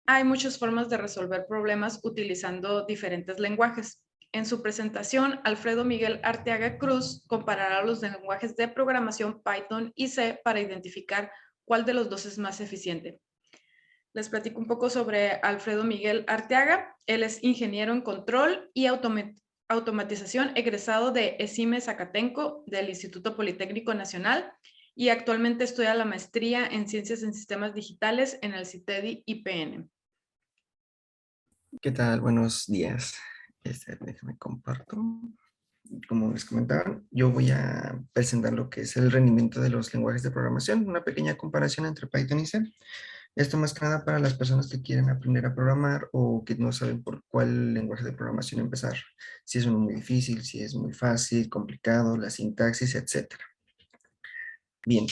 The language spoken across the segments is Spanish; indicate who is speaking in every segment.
Speaker 1: Hay muchas formas de resolver problemas utilizando diferentes lenguajes. En su presentación, Alfredo Miguel Arteaga Cruz comparará los lenguajes de programación Python y C para identificar cuál de los dos es más eficiente. Les platico un poco sobre Alfredo Miguel Arteaga. Él es ingeniero en control y automatización egresado de ESIME Zacatenco del Instituto Politécnico Nacional y actualmente estudia la maestría en Ciencias en Sistemas Digitales en el CITEDI IPN.
Speaker 2: ¿Qué tal? Buenos días. Déjame comparto. Como les comentaba, yo voy a presentar lo que es el rendimiento de los lenguajes de programación, una pequeña comparación entre Python y C. Esto más que nada para las personas que quieren aprender a programar o que no saben por cuál lenguaje de programación empezar. Si es uno muy difícil, si es muy fácil, complicado, la sintaxis, etcétera. Bien,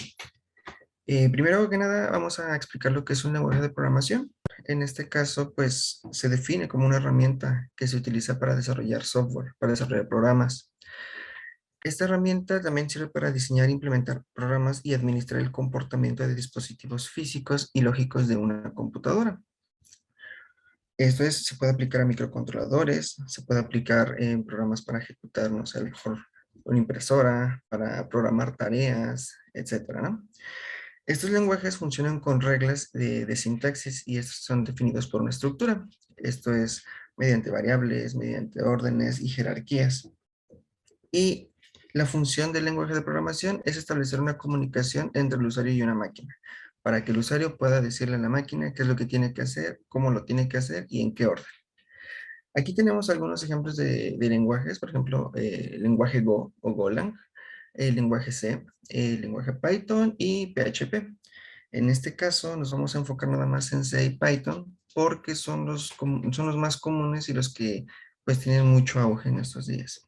Speaker 2: primero que nada vamos a explicar lo que es un lenguaje de programación. En este caso, pues se define como una herramienta que se utiliza para desarrollar software, para desarrollar programas. Esta herramienta también sirve para diseñar e implementar programas y administrar el comportamiento de dispositivos físicos y lógicos de una computadora. Esto es, se puede aplicar a microcontroladores, se puede aplicar en programas para ejecutar, no sé, a lo mejor una impresora, para programar tareas, etcétera, ¿no? Estos lenguajes funcionan con reglas de sintaxis y estos son definidos por una estructura. Esto es mediante variables, mediante órdenes y jerarquías. Y la función del lenguaje de programación es establecer una comunicación entre el usuario y una máquina, para que el usuario pueda decirle a la máquina qué es lo que tiene que hacer, cómo lo tiene que hacer y en qué orden. Aquí tenemos algunos ejemplos de lenguajes, por ejemplo, el lenguaje Go o Golang, el lenguaje C, el lenguaje Python y PHP. En este caso nos vamos a enfocar nada más en C y Python porque son los más comunes y los que pues tienen mucho auge en estos días.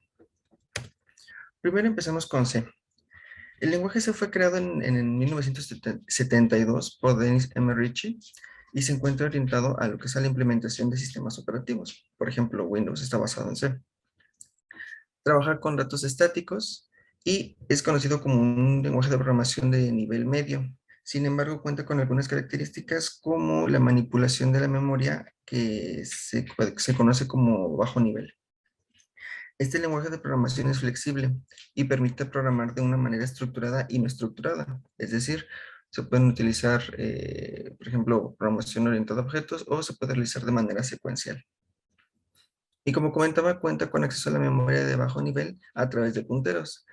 Speaker 2: Primero empecemos con C. El lenguaje C fue creado en 1972 por Dennis M. Ritchie y se encuentra orientado a lo que es a la implementación de sistemas operativos. Por ejemplo, Windows está basado en C. Trabaja con datos estáticos y es conocido como un lenguaje de programación de nivel medio. Sin embargo, cuenta con algunas características como la manipulación de la memoria que se conoce como bajo nivel. Este lenguaje de programación es flexible y permite programar de una manera estructurada y no estructurada. Es decir, se pueden utilizar, por ejemplo, programación orientada a objetos o se puede realizar de manera secuencial. Y como comentaba, cuenta con acceso a la memoria de bajo nivel a través de punteros.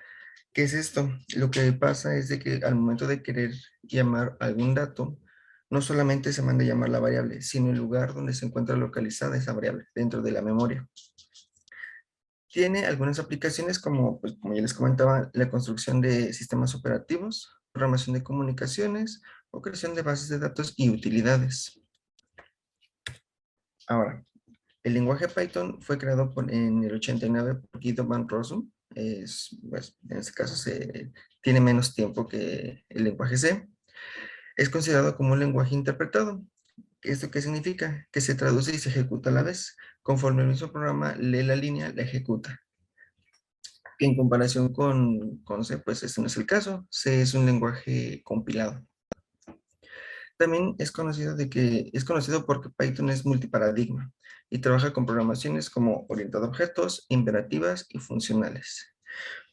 Speaker 2: ¿Qué es esto? Lo que pasa es de que al momento de querer llamar algún dato, no solamente se manda a llamar la variable, sino el lugar donde se encuentra localizada esa variable dentro de la memoria. Tiene algunas aplicaciones como, pues, como ya les comentaba, la construcción de sistemas operativos, programación de comunicaciones o creación de bases de datos y utilidades. Ahora, el lenguaje Python fue creado en el 89 por Guido van Rossum. Pues, en este caso tiene menos tiempo que el lenguaje C. Es considerado como un lenguaje interpretado. ¿Esto qué significa? Que se traduce y se ejecuta a la vez. Conforme el mismo programa lee la línea, la ejecuta. Que en comparación con C, pues este no es el caso. C es un lenguaje compilado. También es conocido porque Python es multiparadigma y trabaja con programaciones como orientado a objetos, imperativas y funcionales.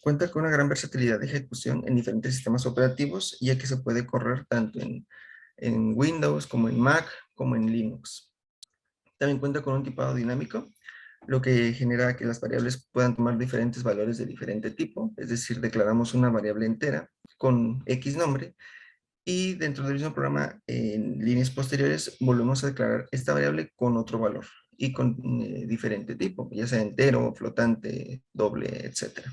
Speaker 2: Cuenta con una gran versatilidad de ejecución en diferentes sistemas operativos, ya que se puede correr tanto en Windows como en Mac como en Linux. También cuenta con un tipado dinámico, lo que genera que las variables puedan tomar diferentes valores de diferente tipo, es decir, declaramos una variable entera con X nombre y dentro del mismo programa, en líneas posteriores, volvemos a declarar esta variable con otro valor y con diferente tipo, ya sea entero, flotante, doble, etcétera.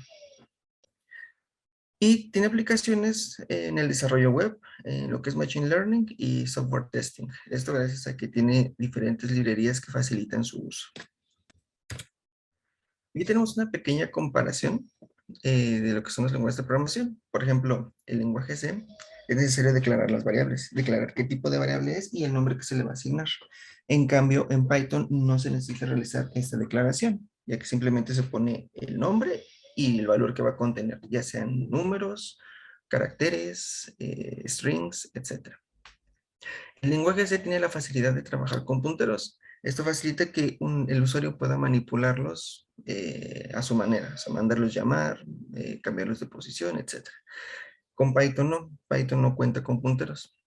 Speaker 2: Y tiene aplicaciones en el desarrollo web, en lo que es Machine Learning y Software Testing. Esto gracias a que tiene diferentes librerías que facilitan su uso. Aquí tenemos una pequeña comparación de lo que son los lenguajes de programación. Por ejemplo, el lenguaje C es necesario declarar las variables, declarar qué tipo de variable es y el nombre que se le va a asignar. En cambio, en Python no se necesita realizar esta declaración, ya que simplemente se pone el nombre y el valor que va a contener, ya sean números, caracteres, strings, etc. El lenguaje C tiene la facilidad de trabajar con punteros. Esto facilita que el usuario pueda manipularlos a su manera, o sea, mandarlos llamar, cambiarlos de posición, etc. Con Python no cuenta con punteros.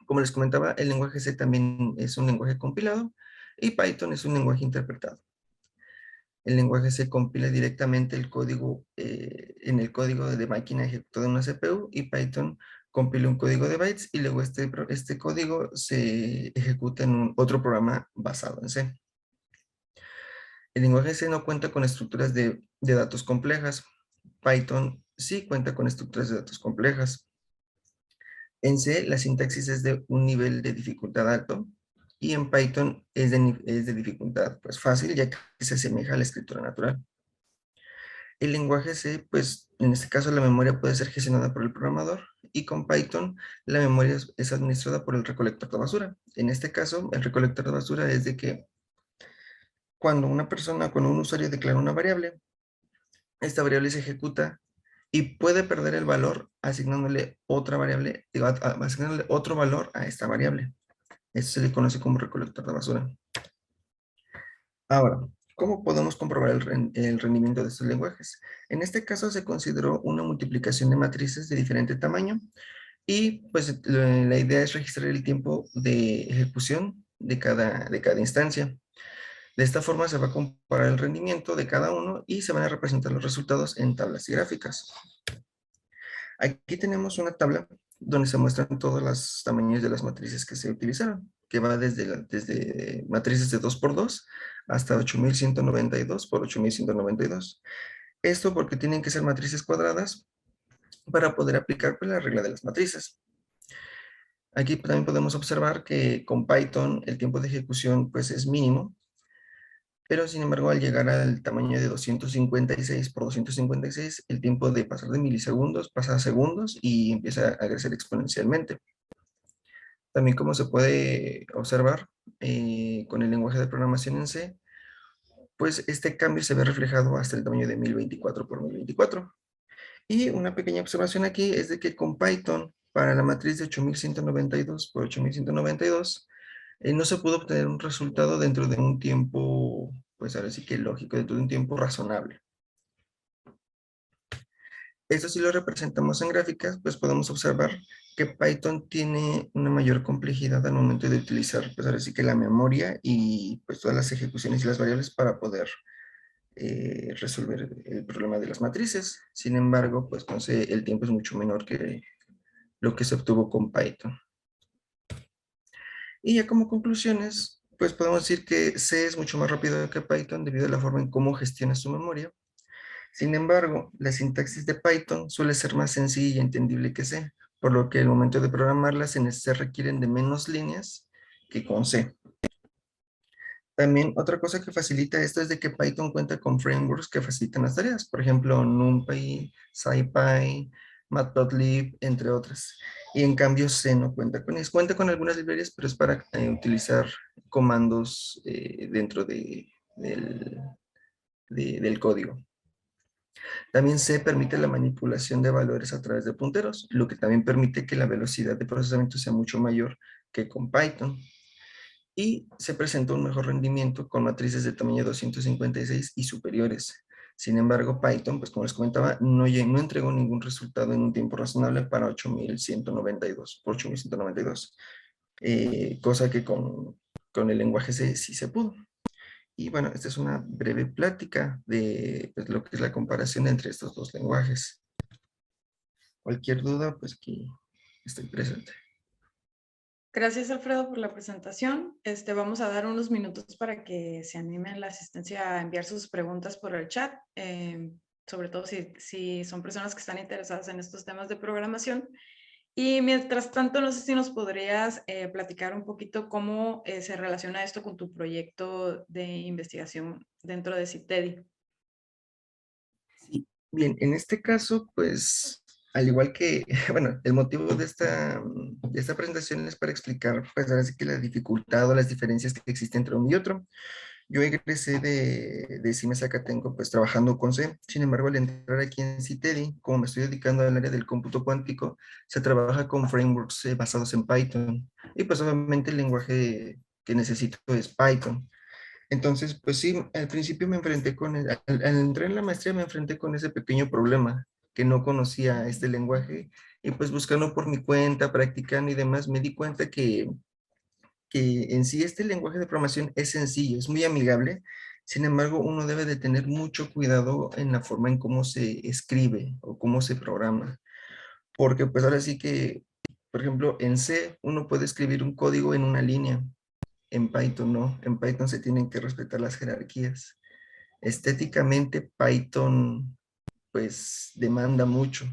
Speaker 2: Como les comentaba, el lenguaje C también es un lenguaje compilado y Python es un lenguaje interpretado. El lenguaje C compila directamente el código en el código de máquina ejecutado en una CPU y Python compila un código de bytes y luego este código se ejecuta en otro programa basado en C. El lenguaje C no cuenta con estructuras de datos complejas. Python sí cuenta con estructuras de datos complejas. En C, la sintaxis es de un nivel de dificultad alto y en Python es de dificultad pues, fácil, ya que se asemeja a la escritura natural. El lenguaje C, pues en este caso la memoria puede ser gestionada por el programador y con Python la memoria es administrada por el recolector de basura. En este caso, el recolector de basura es de que cuando cuando un usuario declara una variable, esta variable se ejecuta y puede perder el valor asignándole otra variable, asignándole otro valor a esta variable. Esto se le conoce como recolector de basura. Ahora, ¿cómo podemos comprobar el rendimiento de estos lenguajes? En este caso se consideró una multiplicación de matrices de diferente tamaño y pues la idea es registrar el tiempo de ejecución de cada instancia. De esta forma se va a comparar el rendimiento de cada uno y se van a representar los resultados en tablas y gráficas. Aquí tenemos una tabla donde se muestran todos los tamaños de las matrices que se utilizaron, que va desde matrices de 2 por 2 hasta 8192 por 8192. Esto porque tienen que ser matrices cuadradas para poder aplicar pues, la regla de las matrices. Aquí también podemos observar que con Python el tiempo de ejecución pues, es mínimo, pero sin embargo al llegar al tamaño de 256 por 256, el tiempo de pasar de milisegundos pasa a segundos y empieza a crecer exponencialmente. También como se puede observar con el lenguaje de programación en C, pues este cambio se ve reflejado hasta el tamaño de 1024 por 1024. Y una pequeña observación aquí es de que con Python, para la matriz de 8192 por 8192, no se pudo obtener un resultado dentro de un tiempo, pues ahora sí que lógico, dentro de un tiempo razonable. Esto si lo representamos en gráficas, pues podemos observar que Python tiene una mayor complejidad al momento de utilizar, pues ahora sí que la memoria y pues todas las ejecuciones y las variables para poder resolver el problema de las matrices. Sin embargo, pues entonces el tiempo es mucho menor que lo que se obtuvo con Python. Y ya como conclusiones, pues podemos decir que C es mucho más rápido que Python debido a la forma en cómo gestiona su memoria. Sin embargo, la sintaxis de Python suele ser más sencilla y entendible que C, por lo que el momento de programarlas en C requieren de menos líneas que con C. También otra cosa que facilita esto es de que Python cuenta con frameworks que facilitan las tareas, por ejemplo, NumPy, SciPy, Matplotlib, entre otras. Y en cambio C no cuenta con eso. Cuenta con algunas librerías, pero es para utilizar comandos dentro del código. También C permite la manipulación de valores a través de punteros, lo que también permite que la velocidad de procesamiento sea mucho mayor que con Python. Y se presentó un mejor rendimiento con matrices de tamaño 256 y superiores. Sin embargo, Python, pues como les comentaba, no entregó ningún resultado en un tiempo razonable para 8192, por 8192, cosa que con el lenguaje C sí se pudo. Y bueno, esta es una breve plática de pues, lo que es la comparación entre estos dos lenguajes. Cualquier duda, pues aquí estoy presente.
Speaker 1: Gracias, Alfredo, por la presentación. Vamos a dar unos minutos para que se animen la asistencia a enviar sus preguntas por el chat, sobre todo si son personas que están interesadas en estos temas de programación. Y mientras tanto, no sé si nos podrías platicar un poquito cómo se relaciona esto con tu proyecto de investigación dentro de CITEDI.
Speaker 2: Sí, bien, en este caso, pues, al igual que, bueno, el motivo de esta presentación es para explicar, pues, ahora sí que la dificultad o las diferencias que existen entre uno y otro. Yo egresé de Siemens Zacatenco, pues trabajando con C. Sin embargo, al entrar aquí en CITEDI, como me estoy dedicando al área del cómputo cuántico, se trabaja con frameworks basados en Python. Y pues obviamente el lenguaje que necesito es Python. Entonces, pues sí, al principio me enfrenté al entrar en la maestría me enfrenté con ese pequeño problema, que no conocía este lenguaje. Y pues buscando por mi cuenta, practicando y demás, me di cuenta que en sí este lenguaje de programación es sencillo, es muy amigable. Sin embargo, uno debe de tener mucho cuidado en la forma en cómo se escribe o cómo se programa. Porque pues ahora sí que, por ejemplo, en C uno puede escribir un código en una línea, en Python no, en Python se tienen que respetar las jerarquías. Estéticamente Python pues demanda mucho,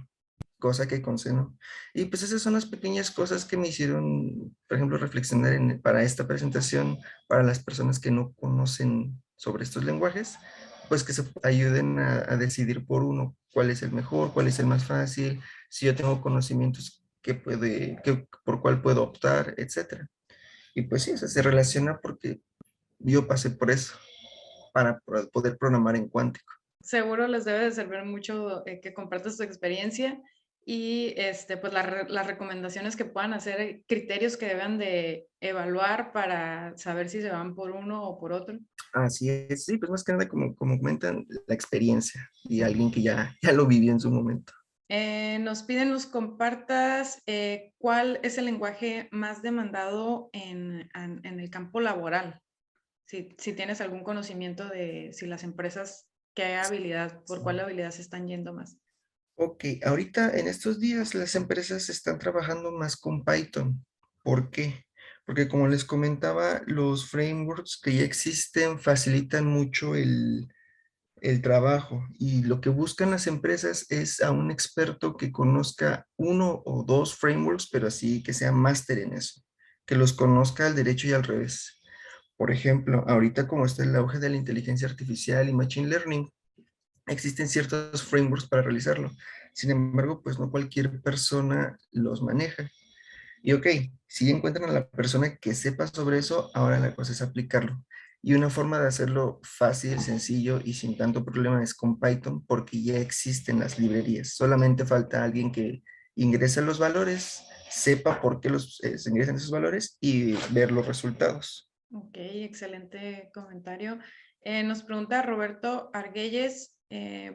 Speaker 2: cosa que con C no. Y pues esas son las pequeñas cosas que me hicieron, por ejemplo, reflexionar para esta presentación, para las personas que no conocen sobre estos lenguajes, pues que se ayuden a decidir por uno cuál es el mejor, cuál es el más fácil, si yo tengo conocimientos por cuál puedo optar, etcétera. Y pues sí, o sea, se relaciona porque yo pasé por eso, para poder programar en cuántico.
Speaker 1: Seguro les debe de servir mucho que compartas tu experiencia y pues las recomendaciones que puedan hacer, criterios que deben de evaluar para saber si se van por uno o por otro.
Speaker 2: Así es, sí, pues más que nada, como comentan, la experiencia y alguien que ya lo vivió en su momento.
Speaker 1: Nos piden nos compartas cuál es el lenguaje más demandado en el campo laboral. Si tienes algún conocimiento de si las empresas, qué habilidad, por cuál habilidad se están yendo más.
Speaker 2: Ok, ahorita en estos días las empresas están trabajando más con Python. ¿Por qué? Porque como les comentaba, los frameworks que ya existen facilitan mucho el trabajo y lo que buscan las empresas es a un experto que conozca uno o dos frameworks, pero así que sea máster en eso, que los conozca al derecho y al revés. Por ejemplo, ahorita como está el auge de la inteligencia artificial y machine learning, existen ciertos frameworks para realizarlo. Sin embargo, pues no cualquier persona los maneja. Y ok, si encuentran a la persona que sepa sobre eso, ahora la cosa es aplicarlo. Y una forma de hacerlo fácil, sencillo y sin tanto problema es con Python, porque ya existen las librerías. Solamente falta alguien que ingrese los valores, sepa por qué se ingresan esos valores y ver los resultados.
Speaker 1: Ok, excelente comentario. Nos pregunta Roberto Argüelles,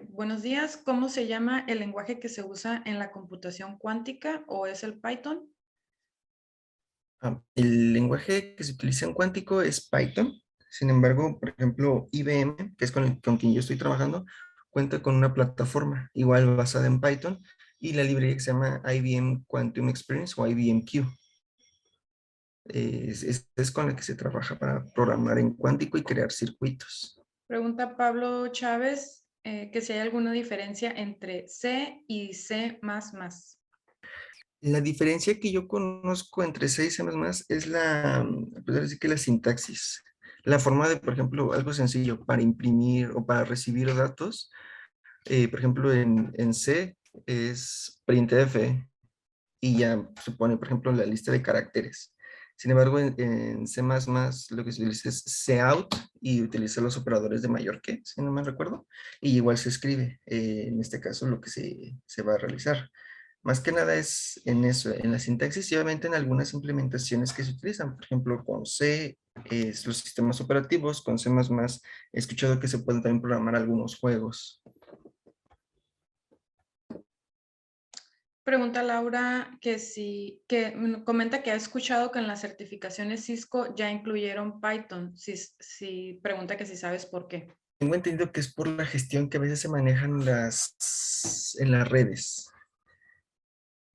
Speaker 1: buenos días, ¿cómo se llama el lenguaje que se usa en la computación cuántica o es el Python?
Speaker 2: El lenguaje que se utiliza en cuántico es Python. Sin embargo, por ejemplo, IBM, que es con quien yo estoy trabajando, cuenta con una plataforma igual basada en Python y la librería que se llama IBM Quantum Experience o IBM Q. Es con la que se trabaja para programar en cuántico y crear circuitos.
Speaker 1: Pregunta Pablo Chávez, que si hay alguna diferencia entre C y C++.
Speaker 2: La diferencia que yo conozco entre C y C++ es pues ahora sí que la sintaxis. La forma de, por ejemplo, algo sencillo, para imprimir o para recibir datos, por ejemplo, en C es printf y ya se pone, por ejemplo, la lista de caracteres. Sin embargo, en C++ lo que se utiliza es cout y utiliza los operadores de mayor que, si no me recuerdo, y igual se escribe, en este caso, lo que se va a realizar. Más que nada es en eso, en la sintaxis y obviamente en algunas implementaciones que se utilizan. Por ejemplo, con C, los sistemas operativos, con C++, he escuchado que se pueden también programar algunos juegos.
Speaker 1: Pregunta Laura comenta que ha escuchado que en las certificaciones Cisco ya incluyeron Python. Pregunta que si sabes por qué.
Speaker 2: Tengo entendido que es por la gestión que a veces se manejan en las redes.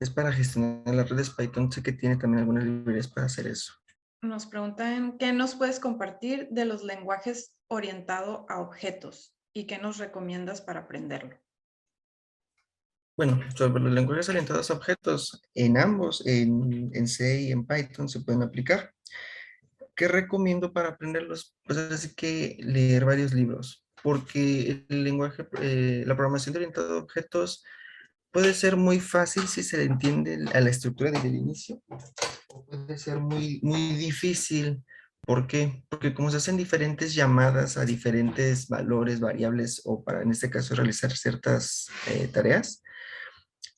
Speaker 2: Es para gestionar las redes Python. Sé que tiene también algunas librerías para hacer eso.
Speaker 1: Nos preguntan, ¿qué nos puedes compartir de los lenguajes orientado a objetos y qué nos recomiendas para aprenderlo?
Speaker 2: Bueno, sobre los lenguajes orientados a objetos, en ambos, en C y en Python se pueden aplicar. ¿Qué recomiendo para aprenderlos? Pues así que leer varios libros, porque el lenguaje, la programación de orientado a objetos puede ser muy fácil si se le entiende a la estructura desde el inicio, o puede ser muy difícil ¿Por qué? Porque como se hacen diferentes llamadas a diferentes valores, variables, o para en este caso realizar ciertas tareas,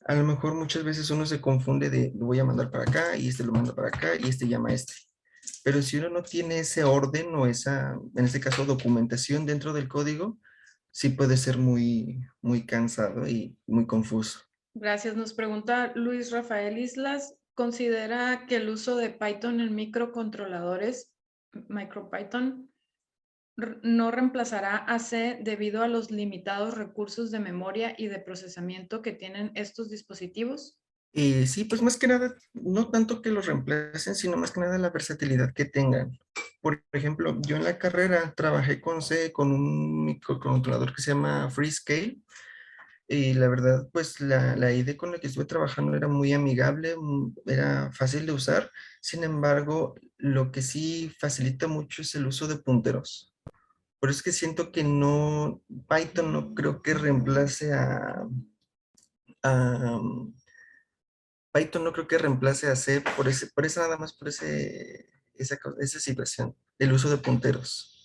Speaker 2: a lo mejor muchas veces uno se confunde de lo voy a mandar para acá y este lo manda para acá y este llama a este. Pero si uno no tiene ese orden o esa, en este caso, documentación dentro del código, sí puede ser muy cansado y muy confuso.
Speaker 1: Gracias. Nos pregunta Luis Rafael Islas, ¿considera que el uso de Python en microcontroladores, MicroPython, no reemplazará a C debido a los limitados recursos de memoria y de procesamiento que tienen estos dispositivos?
Speaker 2: Sí, pues más que nada, no tanto que los reemplacen, sino más que nada la versatilidad que tengan. Por ejemplo, yo en la carrera trabajé con C, con un microcontrolador que se llama Freescale, y la verdad, pues la IDE con la que estuve trabajando era muy amigable, era fácil de usar. Sin embargo, lo que sí facilita mucho es el uso de punteros. Por eso es que siento que no, Python no creo que reemplace a Python no creo que reemplace a C por esa nada más, por esa situación, el uso de punteros.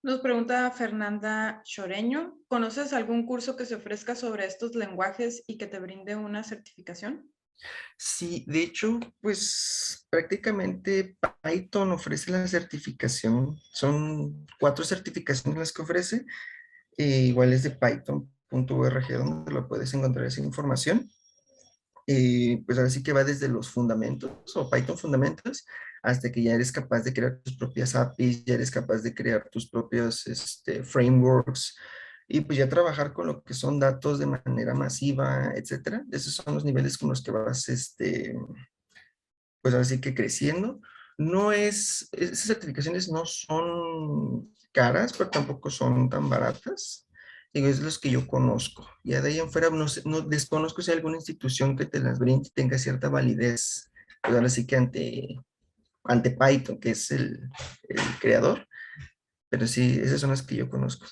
Speaker 1: Nos pregunta Fernanda Choreño, ¿conoces algún curso que se ofrezca sobre estos lenguajes y que te brinde una certificación?
Speaker 2: Sí, de hecho, pues prácticamente Python ofrece la certificación. Son 4 certificaciones las que ofrece. Igual es de python.org donde lo puedes encontrar esa información. Pues ahora sí que va desde los fundamentos o Python fundamentos hasta que ya eres capaz de crear tus propias APIs, ya eres capaz de crear tus propios frameworks y pues ya trabajar con lo que son datos de manera masiva, etcétera. Esos son los niveles con los que vas, pues así que creciendo. Esas certificaciones no son caras, pero tampoco son tan baratas. Digo, es los que yo conozco. Ya de ahí en fuera, no, no desconozco si hay alguna institución que te las brinde y tenga cierta validez. Pues ahora sí que ante Python, que es el creador. Pero sí, esas son las que yo conozco.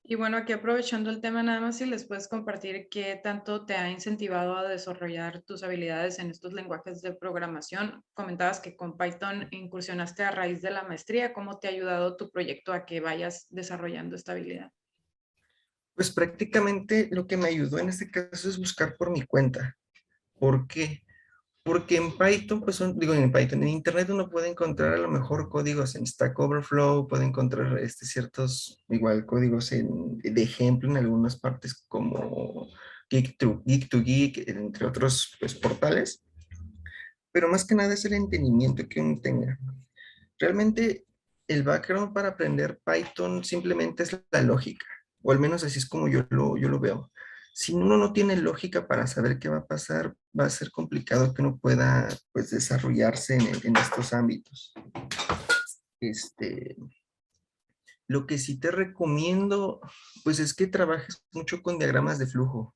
Speaker 1: Y bueno, aquí aprovechando el tema nada más, si les puedes compartir qué tanto te ha incentivado a desarrollar tus habilidades en estos lenguajes de programación. Comentabas que con Python incursionaste a raíz de la maestría. ¿Cómo te ha ayudado tu proyecto a que vayas desarrollando esta habilidad?
Speaker 2: Pues prácticamente lo que me ayudó en este caso es buscar por mi cuenta. ¿Por qué? Porque en Python, pues digo en Python, en Internet uno puede encontrar a lo mejor códigos en Stack Overflow, puede encontrar ciertos, igual códigos de ejemplo en algunas partes como Geek2Geek, entre otros pues, portales, pero más que nada es el entendimiento que uno tenga. Realmente el background para aprender Python simplemente es la lógica, o al menos así es como yo lo veo. Si uno no tiene lógica para saber qué va a pasar, va a ser complicado que uno pueda pues, desarrollarse en estos ámbitos. Este, lo que sí te recomiendo, pues es que trabajes mucho con diagramas de flujo.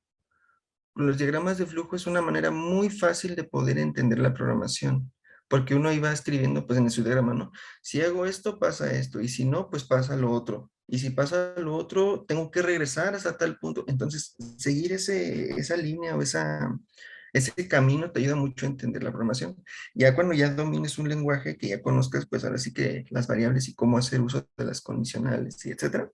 Speaker 2: Los diagramas de flujo es una manera muy fácil de poder entender la programación, porque uno iba escribiendo pues en su diagrama, ¿no? Si hago esto, pasa esto, y si no, pues pasa lo otro. Y si pasa lo otro, tengo que regresar hasta tal punto. Entonces, seguir esa línea o ese camino te ayuda mucho a entender la programación. Ya cuando ya domines un lenguaje que ya conozcas, pues ahora sí que las variables y cómo hacer uso de las condicionales y etcétera,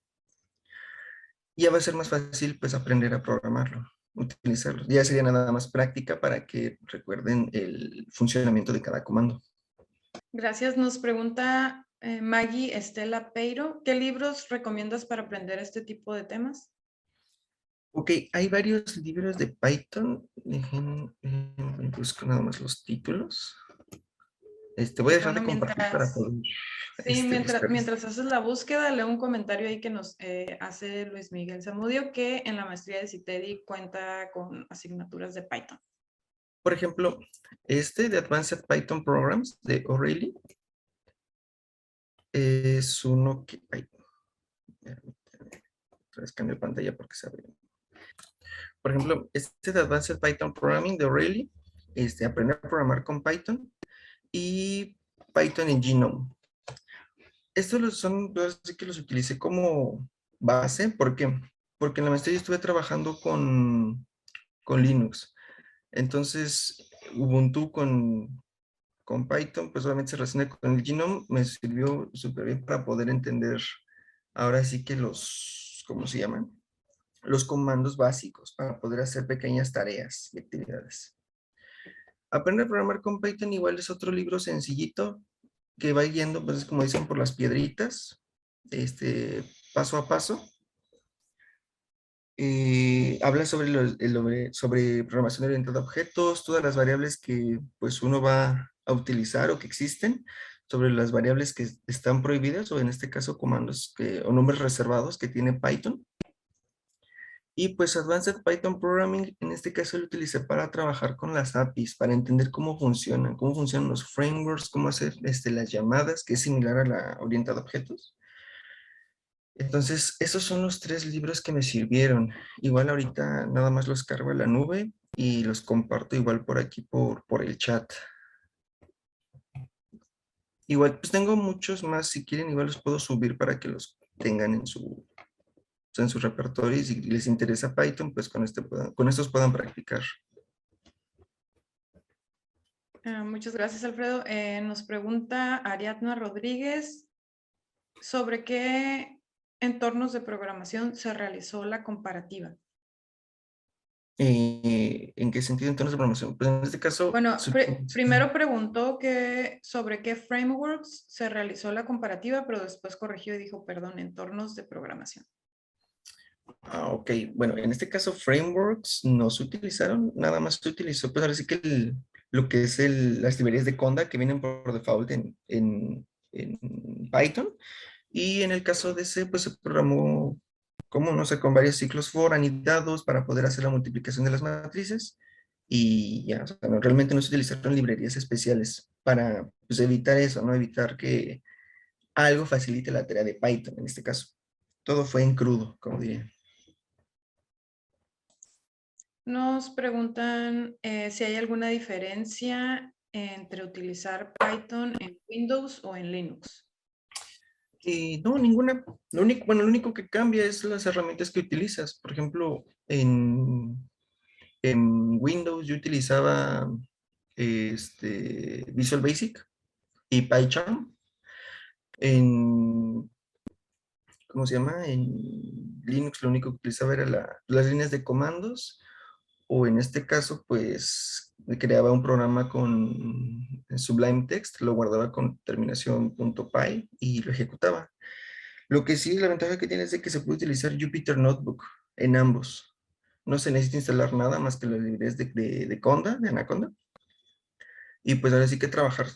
Speaker 2: ya va a ser más fácil pues aprender a programarlo, utilizarlo. Ya sería nada más práctica para que recuerden el funcionamiento de cada comando.
Speaker 1: Gracias. Nos pregunta Maggie Estela Peiro, ¿qué libros recomiendas para aprender este tipo de temas?
Speaker 2: Ok, hay varios libros de Python. Dejen, busco nada más los títulos. Voy a
Speaker 1: Y
Speaker 2: dejar
Speaker 1: bueno,
Speaker 2: de compartir para
Speaker 1: mientras,
Speaker 2: poder
Speaker 1: sí,
Speaker 2: buscar.
Speaker 1: mientras haces la búsqueda, leo un comentario ahí que nos hace Luis Miguel Zamudio, que en la maestría de CITEDI cuenta con asignaturas de Python.
Speaker 2: Por ejemplo, de Advanced Python Programs de O'Reilly es uno que... Ay, escaneo pantalla porque se abre. Por ejemplo, de Advanced Python Programming de O'Reilly, aprender a programar con Python y Python en Genome. Estos así que los utilicé como base, ¿por qué? Porque en la maestría estuve trabajando con Linux. Entonces, Ubuntu con Python, pues obviamente se relaciona con el Genome, me sirvió súper bien para poder entender ahora sí que ¿cómo se llaman? Los comandos básicos para poder hacer pequeñas tareas y actividades. Aprender a programar con Python igual es otro libro sencillito que va guiando, pues como dicen, por las piedritas, paso a paso. Habla sobre programación orientada a objetos, todas las variables que pues uno va a utilizar o que existen, sobre las variables que están prohibidas o en este caso comandos o nombres reservados que tiene Python. Y pues Advanced Python Programming, en este caso lo utilicé para trabajar con las APIs, para entender cómo funcionan los frameworks, cómo hacer las llamadas, que es similar a la orientada a objetos. Entonces, esos son los 3 libros que me sirvieron. Igual ahorita nada más los cargo a la nube y los comparto igual por aquí por el chat. Igual, pues tengo muchos más, si quieren igual los puedo subir para que los tengan en su repertorio y si les interesa Python, pues con estos puedan practicar.
Speaker 1: Muchas gracias, Alfredo. Nos pregunta Ariadna Rodríguez sobre qué entornos de programación se realizó la comparativa.
Speaker 2: ¿En qué sentido entonces de programación? Pues en este caso...
Speaker 1: Bueno, primero preguntó sobre qué frameworks se realizó la comparativa, pero después corrigió y dijo, perdón, entornos de programación.
Speaker 2: Ok, bueno, en este caso frameworks no se utilizaron, nada más se utilizó, pues ahora sí que lo que es las librerías de Conda que vienen por default en Python, y en el caso de C, pues se programó, como no sé, con varios ciclos for anidados para poder hacer la multiplicación de las matrices, y ya, o sea, realmente no se utilizaron librerías especiales para pues, evitar eso, ¿no? Evitar que algo facilite la tarea de Python en este caso. Todo fue en crudo, como diría.
Speaker 1: Nos preguntan si hay alguna diferencia entre utilizar Python en Windows o en Linux.
Speaker 2: No, ninguna. Lo único que cambia es las herramientas que utilizas. Por ejemplo, en Windows yo utilizaba Visual Basic y PyCharm. En, ¿Cómo se llama? En Linux lo único que utilizaba era las líneas de comandos, o en este caso, pues me creaba un programa con Sublime Text, lo guardaba con terminación .py y lo ejecutaba. Lo que sí, la ventaja que tiene es de que se puede utilizar Jupyter Notebook en ambos. No se necesita instalar nada más que las librerías de Conda, de Anaconda. Y pues ahora sí que trabajar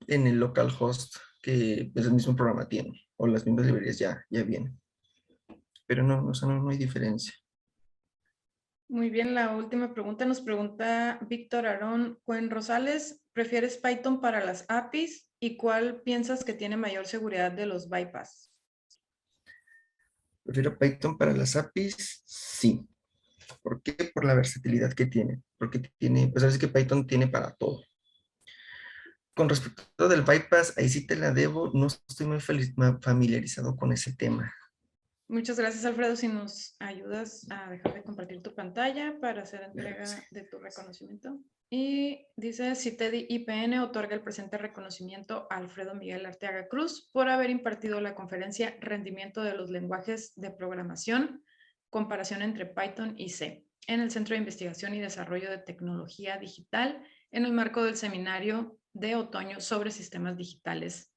Speaker 2: en el localhost que pues, el mismo programa tiene, o las mismas librerías ya vienen. Pero no, o sea, no hay diferencia.
Speaker 1: Muy bien, la última pregunta nos pregunta Víctor Aarón Cuen Rosales. ¿Prefieres Python para las APIs y cuál piensas que tiene mayor seguridad de los bypass?
Speaker 2: ¿Prefiero Python para las APIs? Sí. ¿Por qué? Por la versatilidad que tiene. Porque tiene, pues ahora sí que Python tiene para todo. Con respecto del bypass, ahí sí te la debo, no estoy muy familiarizado con ese tema.
Speaker 1: Muchas gracias, Alfredo. Si nos ayudas a dejar de compartir tu pantalla para hacer entrega de tu reconocimiento. Y dice, CITEDI IPN otorga el presente reconocimiento a Alfredo Miguel Arteaga Cruz por haber impartido la conferencia Rendimiento de los lenguajes de programación, comparación entre Python y C, en el Centro de Investigación y Desarrollo de Tecnología Digital, en el marco del seminario de otoño sobre sistemas digitales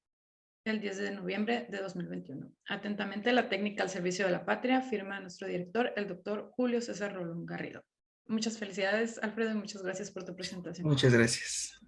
Speaker 1: el 10 de noviembre de 2021. Atentamente, la técnica al servicio de la patria, firma nuestro director, el doctor Julio César Rolón Garrido. Muchas felicidades, Alfredo, y muchas gracias por tu presentación.
Speaker 2: Muchas gracias.